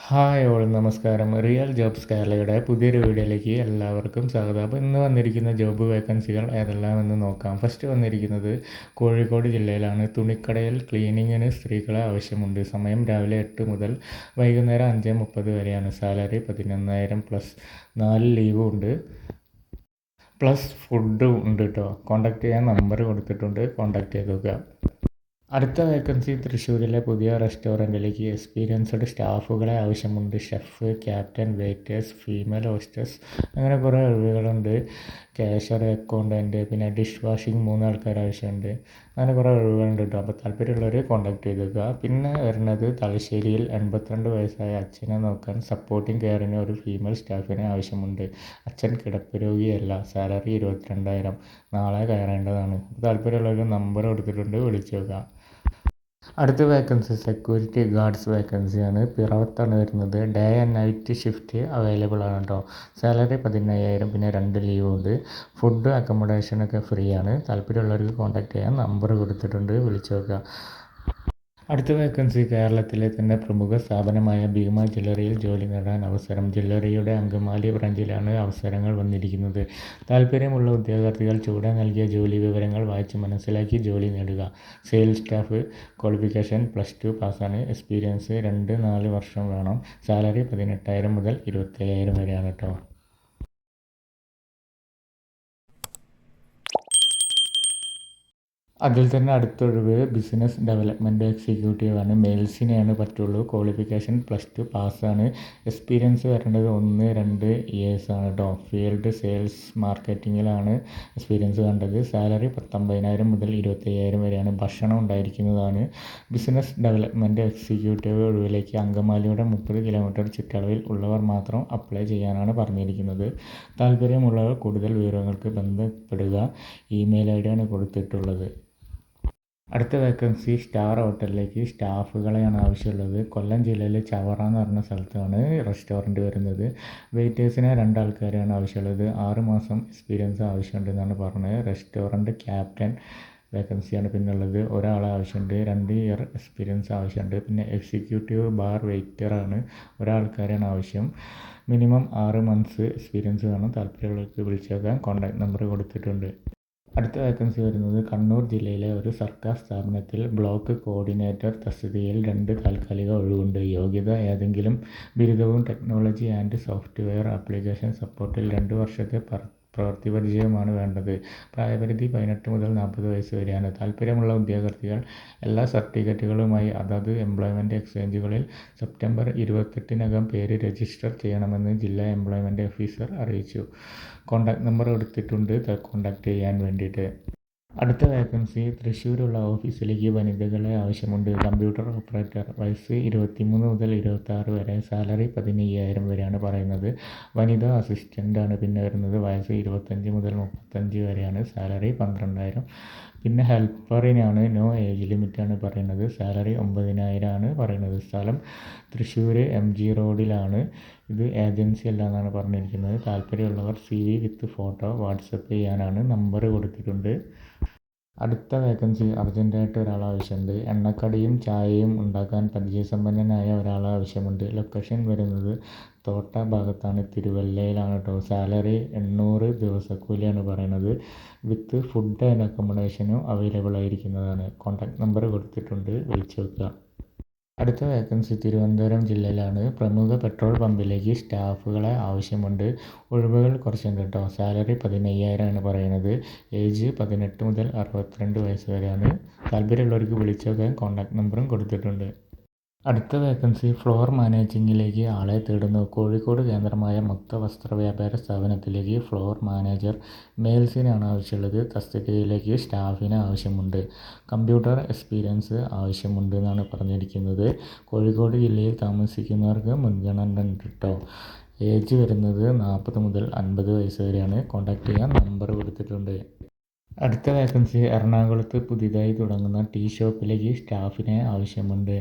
Hi all നമസ്കാരം. Real jobs കേരളയുടെ പുതിയൊരു വീഡിയോയിലേക്ക് എല്ലാവർക്കും സ്വാഗതം. അപ്പോൾ ഇന്ന് വന്നിരിക്കുന്ന ജോബ് വേക്കൻസികൾ ഏതെല്ലാമെന്ന് നോക്കാം. ഫസ്റ്റ് വന്നിരിക്കുന്നത് കോഴിക്കോട് ജില്ലയിലാണ്. തുണിക്കടയിൽ ക്ലീനിങ്ങിന് സ്ത്രീകളെ ആവശ്യമുണ്ട്. സമയം രാവിലെ 8 മുതൽ വൈകുന്നേരം 5:30 വരെയാണ്. സാലറി 11,000 പ്ലസ് 4 ലീവും ഉണ്ട്, പ്ലസ് ഫുഡും ഉണ്ട് കേട്ടോ. കോൺടാക്ട് ചെയ്യാൻ നമ്പർ കൊടുത്തിട്ടുണ്ട്, കോൺടാക്ട് ചെയ്ത് നോക്കുക. അടുത്ത വേക്കൻസി തൃശ്ശൂരിലെ പുതിയ റെസ്റ്റോറൻറ്റിലേക്ക് എക്സ്പീരിയൻസ്ഡ് സ്റ്റാഫുകളെ ആവശ്യമുണ്ട്. Chef, captain, waiters, female hostess, അങ്ങനെ കുറേ ഒഴിവുകളുണ്ട്. ക്യാഷ്യർ, അക്കൗണ്ടൻറ്റ്, പിന്നെ ഡിഷ് വാഷിംഗ് 3 ആൾക്കാർ ആവശ്യമുണ്ട്. അങ്ങനെ കുറേ ഒഴിവുകളുണ്ട് കേട്ടോ. അപ്പോൾ താല്പര്യമുള്ളവർ കോൺടാക്ട് ചെയ്തേക്കുക. പിന്നെ വരുന്നത് തലശ്ശേരിയിൽ 82 വയസ്സായ അച്ഛനെ നോക്കാൻ സപ്പോർട്ടിംഗ് കെയറിന് ഒരു ഫീമെയിൽ സ്റ്റാഫിനെ ആവശ്യമുണ്ട്. അച്ഛൻ കിടപ്പ് രോഗിയല്ല. സാലറി 22,000. നാളെ കയറേണ്ടതാണ്. താല്പര്യമുള്ളവർ നമ്പർ കൊടുത്തിട്ടുണ്ട്, വിളിച്ചു നോക്കുക. അടുത്ത വേക്കൻസി സെക്യൂരിറ്റി ഗാർഡ്സ് വേക്കൻസിയാണ്. പിറവത്താണ് വരുന്നത്. Day and night shift available ആണ് കേട്ടോ. സാലറി 15,000, പിന്നെ 2 ലീവും ഉണ്ട്. ഫുഡ് അക്കോമഡേഷനൊക്കെ ഫ്രീ ആണ്. താല്പര്യമുള്ളവർക്ക് കോൺടാക്ട് ചെയ്യാൻ നമ്പർ കൊടുത്തിട്ടുണ്ട്, വിളിച്ചു നോക്കുക. അടുത്ത വേക്കൻസി കേരളത്തിലെ തന്നെ പ്രമുഖ സ്ഥാപനമായ ഭീമ ജ്വല്ലറിയിൽ ജോലി നേടാൻ അവസരം. ജ്വല്ലറിയുടെ അങ്കമാലി ബ്രാഞ്ചിലാണ് അവസരങ്ങൾ വന്നിരിക്കുന്നത്. താല്പര്യമുള്ള ഉദ്യോഗാർത്ഥികൾ ചുവടെ നൽകിയ ജോലി വിവരങ്ങൾ വായിച്ച് മനസ്സിലാക്കി ജോലി നേടുക. Sales staff qualification +2 പാസ്സാണ്. എക്സ്പീരിയൻസ് 2-4 വർഷം വേണം. സാലറി 18,000 മുതൽ 27,000 വരെയാണ് കേട്ടോ. അതിൽ തന്നെ അടുത്തൊഴിവ് ബിസിനസ് ഡെവലപ്മെൻറ്റ് എക്സിക്യൂട്ടീവ് ആണ്. മെയിൽസിനെയാണ് പറ്റുള്ളൂ. ക്വാളിഫിക്കേഷൻ +2 പാസ്സാണ്. എക്സ്പീരിയൻസ് വരേണ്ടത് 1-2 ഇയേഴ്സ് ആണ് കേട്ടോ. ഫീൽഡ് സെയിൽസ് മാർക്കറ്റിങ്ങിലാണ് എക്സ്പീരിയൻസ് വേണ്ടത്. സാലറി 19,000 മുതൽ 25,000 വരെയാണ്. ഭക്ഷണം ഉണ്ടായിരിക്കുന്നതാണ്. ബിസിനസ് ഡെവലപ്മെൻറ്റ് എക്സിക്യൂട്ടീവ് ഒഴിവിലേക്ക് അങ്കമാലിയുടെ 30 കിലോമീറ്റർ ചുറ്റളവിൽ ഉള്ളവർ മാത്രം അപ്ലൈ ചെയ്യാനാണ് പറഞ്ഞിരിക്കുന്നത്. താല്പര്യമുള്ളവർ കൂടുതൽ വിവരങ്ങൾക്ക് ബന്ധപ്പെടുക. ഇമെയിൽ ID ആണ് കൊടുത്തിട്ടുള്ളത്. അടുത്ത വേക്കൻസി സ്റ്റാർ ഹോട്ടലിലേക്ക് സ്റ്റാഫുകളെയാണ് ആവശ്യമുള്ളത്. കൊല്ലം ജില്ലയിലെ ചവറ എന്ന് പറഞ്ഞ സ്ഥലത്താണ് റെസ്റ്റോറൻറ്റ് വരുന്നത്. വെയിറ്റേഴ്സിനെ 2 ആൾക്കാരെയാണ് ആവശ്യമുള്ളത്. 6 മാസം എക്സ്പീരിയൻസ് ആവശ്യമുണ്ടെന്നാണ് പറഞ്ഞത്. റെസ്റ്റോറൻറ്റ് ക്യാപ്റ്റൻ വേക്കൻസിയാണ് പിന്നുള്ളത്. ഒരാളെ ആവശ്യമുണ്ട്. 2 ഇയർ എക്സ്പീരിയൻസ് ആവശ്യമുണ്ട്. പിന്നെ എക്സിക്യൂട്ടീവ് ബാർ വെയിറ്ററാണ്, ഒരാൾക്കാരാണ് ആവശ്യം. മിനിമം 6 മന്ത്സ് എക്സ്പീരിയൻസ് വേണം. താല്പര്യമുള്ളവർക്ക് വിളിച്ചേക്കാൻ കോൺടാക്ട് നമ്പർ കൊടുത്തിട്ടുണ്ട്. അടുത്ത വേക്കൻസി വരുന്നത് കണ്ണൂർ ജില്ലയിലെ ഒരു സർക്കാർ സ്ഥാപനത്തിൽ ബ്ലോക്ക് കോർഡിനേറ്റർ തസ്തികയിൽ 2 താൽക്കാലിക ഒഴിവുണ്ട്. യോഗ്യത ഏതെങ്കിലും ബിരുദവും ടെക്നോളജി ആൻഡ് സോഫ്റ്റ്വെയർ ആപ്ലിക്കേഷൻ സപ്പോർട്ടിൽ 2 വർഷത്തെ പ്രവൃത്തി പരിചയമാണ് വേണ്ടത്. പ്രായപരിധി 18 മുതൽ 40 വയസ്സ് വരെയാണ്. താല്പര്യമുള്ള ഉദ്യോഗാർത്ഥികൾ എല്ലാ സർട്ടിഫിക്കറ്റുകളുമായി അതത് എംപ്ലോയ്മെൻറ്റ് എക്സ്ചേഞ്ചുകളിൽ സെപ്റ്റംബർ 28-നകം പേര് രജിസ്റ്റർ ചെയ്യണമെന്ന് ജില്ലാ എംപ്ലോയ്മെൻറ്റ് ഓഫീസർ അറിയിച്ചു. കോൺടാക്ട് നമ്പർ കൊടുത്തിട്ടുണ്ട്, കോൺടാക്ട് ചെയ്യാൻ വേണ്ടിയിട്ട്. അടുത്ത വേക്കൻസി തൃശ്ശൂരുള്ള ഓഫീസിലേക്ക് വനിതകളെ ആവശ്യമുണ്ട്. കമ്പ്യൂട്ടർ ഓപ്പറേറ്റർ, വയസ്സ് 23 മുതൽ 26 വരെ. സാലറി 15,000 വരെയാണ് പറയുന്നത്. വനിതാ അസിസ്റ്റൻ്റാണ് പിന്നെ വരുന്നത്. വയസ്സ് 25 മുതൽ 35 വരെയാണ്. സാലറി 12,000. പിന്നെ ഹെൽപ്പറിനാണ്. നോ ഏജ് ലിമിറ്റാണ് പറയുന്നത്. സാലറി 9,000 ആണ് പറയുന്നത്. സ്ഥലം തൃശ്ശൂർ MG റോഡിലാണ്. ഇത് ഏജൻസി അല്ല എന്നാണ് പറഞ്ഞിരിക്കുന്നത്. താല്പര്യമുള്ളവർ CV വിത്ത് ഫോട്ടോ വാട്സപ്പ് ചെയ്യാനാണ്. നമ്പർ കൊടുത്തിട്ടുണ്ട്. അടുത്ത വേക്കൻസി അർജൻറ്റായിട്ട് ഒരാളെ ആവശ്യമുണ്ട്. എണ്ണക്കടിയും ചായയും ഉണ്ടാക്കാൻ പരിചയസമ്പന്നനായ ഒരാളെ ആവശ്യമുണ്ട്. ലൊക്കേഷൻ വരുന്നത് തോട്ട ഭാഗത്താണ്, തിരുവല്ലയിലാണ് കേട്ടോ. സാലറി 800 ദിവസക്കൂലിയാണ് പറയുന്നത്. വിത്ത് ഫുഡ് ആൻഡ് അക്കോമഡേഷനും അവൈലബിൾ ആയിരിക്കുന്നതാണ്. കോൺടാക്ട് നമ്പർ കൊടുത്തിട്ടുണ്ട്, വിളിച്ചു നോക്കുക. അടുത്ത വേക്കൻസി തിരുവനന്തപുരം ജില്ലയിലാണ്. പ്രമുഖ പെട്രോൾ പമ്പിലേക്ക് സ്റ്റാഫുകളെ ആവശ്യമുണ്ട്. ഒഴിവുകൾ കുറച്ചുണ്ട് കേട്ടോ. സാലറി 15,000 ആണ് പറയുന്നത്. ഏജ് 18 മുതൽ 62 വയസ്സ് വരെയാണ്. താല്പര്യമുള്ളവർക്ക് വിളിച്ചോക്കാൻ കോൺടാക്ട് നമ്പറും കൊടുത്തിട്ടുണ്ട്. അടുത്ത വേക്കൻസി ഫ്ലോർ മാനേജിങ്ങിലേക്ക് ആളെ തേടുന്നു. കോഴിക്കോട് കേന്ദ്രമായ മൊത്ത വസ്ത്ര വ്യാപാര സ്ഥാപനത്തിലേക്ക് ഫ്ലോർ മാനേജർ മെയിൽസിനാണ് ആവശ്യമുള്ളത്. തസ്തികയിലേക്ക് സ്റ്റാഫിന് ആവശ്യമുണ്ട്. കമ്പ്യൂട്ടർ എക്സ്പീരിയൻസ് ആവശ്യമുണ്ട് എന്നാണ് പറഞ്ഞിരിക്കുന്നത്. കോഴിക്കോട് ജില്ലയിൽ താമസിക്കുന്നവർക്ക് മുൻഗണന ഉണ്ട് കേട്ടോ. ഏജ് വരുന്നത് 40 മുതൽ 50 വയസ്സ് വരെയാണ്. കോൺടാക്ട് ചെയ്യാൻ നമ്പർ കൊടുത്തിട്ടുണ്ട്. അടുത്ത വേക്കൻസി എറണാകുളത്ത് പുതിയതായി തുടങ്ങുന്ന ടീ ഷോപ്പിലേക്ക് സ്റ്റാഫിനെ ആവശ്യമുണ്ട്.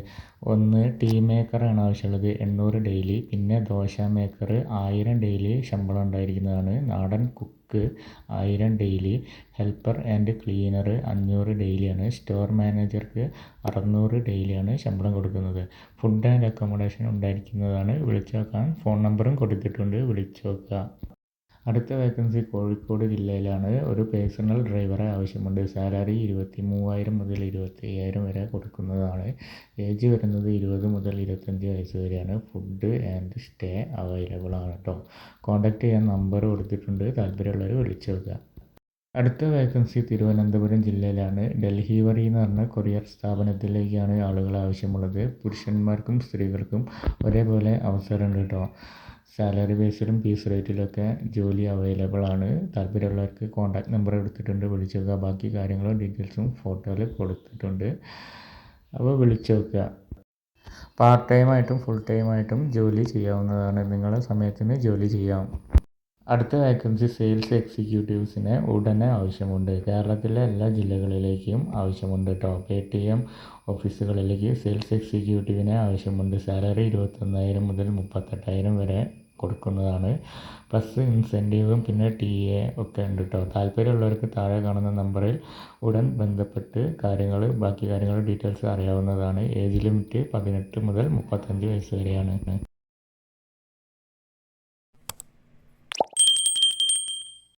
1 ടീ മേക്കറാണ് ആവശ്യമുള്ളത്. 800 ഡെയിലി. പിന്നെ ദോശ മേക്കർ 1000 ഡെയിലി ശമ്പളം ഉണ്ടായിരിക്കുന്നതാണ്. നാടൻ cook cook 1000 daily, helper and cleaner 500 ഡെയിലിയാണ്, സ്റ്റോർ മാനേജർക്ക് 600 ഡെയിലിയാണ് ശമ്പളം കൊടുക്കുന്നത്. ഫുഡ് ആൻഡ് അക്കോമഡേഷൻ ഉണ്ടായിരിക്കുന്നതാണ്. വിളിച്ചു നോക്കാൻ ഫോൺ നമ്പറും കൊടുത്തിട്ടുണ്ട്, വിളിച്ചു നോക്കുക. അടുത്ത വേക്കൻസി കോഴിക്കോട് ജില്ലയിലാണ്. ഒരു പേഴ്സണൽ ഡ്രൈവറെ ആവശ്യമുണ്ട്. സാലറി 23,000 മുതൽ 25,000 വരെ കൊടുക്കുന്നതാണ്. ഏജ് വരുന്നത് 20 മുതൽ 25 വയസ്സ് വരെയാണ്. ഫുഡ് ആൻഡ് സ്റ്റേ അവൈലബിൾ ആണ് കേട്ടോ. കോൺടാക്റ്റ് ചെയ്യാൻ നമ്പർ കൊടുത്തിട്ടുണ്ട്, താല്പര്യമുള്ളവർ വിളിച്ചു നോക്കുക. അടുത്ത വേക്കൻസി തിരുവനന്തപുരം ജില്ലയിലാണ്. ഡെലിവറി എന്ന് പറഞ്ഞ കൊറിയർ സ്ഥാപനത്തിലേക്കാണ് ആളുകൾ ആവശ്യമുള്ളത്. പുരുഷന്മാർക്കും സ്ത്രീകൾക്കും ഒരേപോലെ അവസരമുണ്ട് കേട്ടോ. സാലറി ബേസിലും പീസ് റേറ്റിലൊക്കെ ജോലി അവൈലബിൾ ആണ്. താല്പര്യമുള്ളവർക്ക് കോൺടാക്ട് നമ്പർ എടുത്തിട്ടുണ്ട്, വിളിച്ചു നോക്കുക. ബാക്കി കാര്യങ്ങളും ഡീറ്റെയിൽസും ഫോട്ടോയിൽ കൊടുത്തിട്ടുണ്ട്, അപ്പോൾ വിളിച്ചു നോക്കുക. പാർട്ട് ടൈമായിട്ടും ഫുൾ ടൈമായിട്ടും ജോലി ചെയ്യാവുന്നതാണ്. നിങ്ങളുടെ സമയത്തിന് ജോലി ചെയ്യാം. അടുത്ത വേക്കൻസി സെയിൽസ് എക്സിക്യൂട്ടീവ്സിനെ ഉടനെ ആവശ്യമുണ്ട്. കേരളത്തിലെ എല്ലാ ജില്ലകളിലേക്കും ആവശ്യമുണ്ട് കേട്ടോ. PTM ഓഫീസുകളിലേക്ക് സെയിൽസ് എക്സിക്യൂട്ടീവിനെ ആവശ്യമുണ്ട്. സാലറി 21,000 മുതൽ 38,000 വരെ കൊടുക്കുന്നതാണ്. പ്ലസ് ഇൻസെൻറ്റീവും പിന്നെ TA ഒക്കെ ഉണ്ട് കേട്ടോ. താല്പര്യമുള്ളവർക്ക് താഴെ കാണുന്ന നമ്പറിൽ ഉടൻ ബന്ധപ്പെട്ട് ബാക്കി കാര്യങ്ങൾ ഡീറ്റെയിൽസ് അറിയാവുന്നതാണ്. ഏജ് ലിമിറ്റ് 18 മുതൽ 35 വയസ്സ് വരെയാണ്.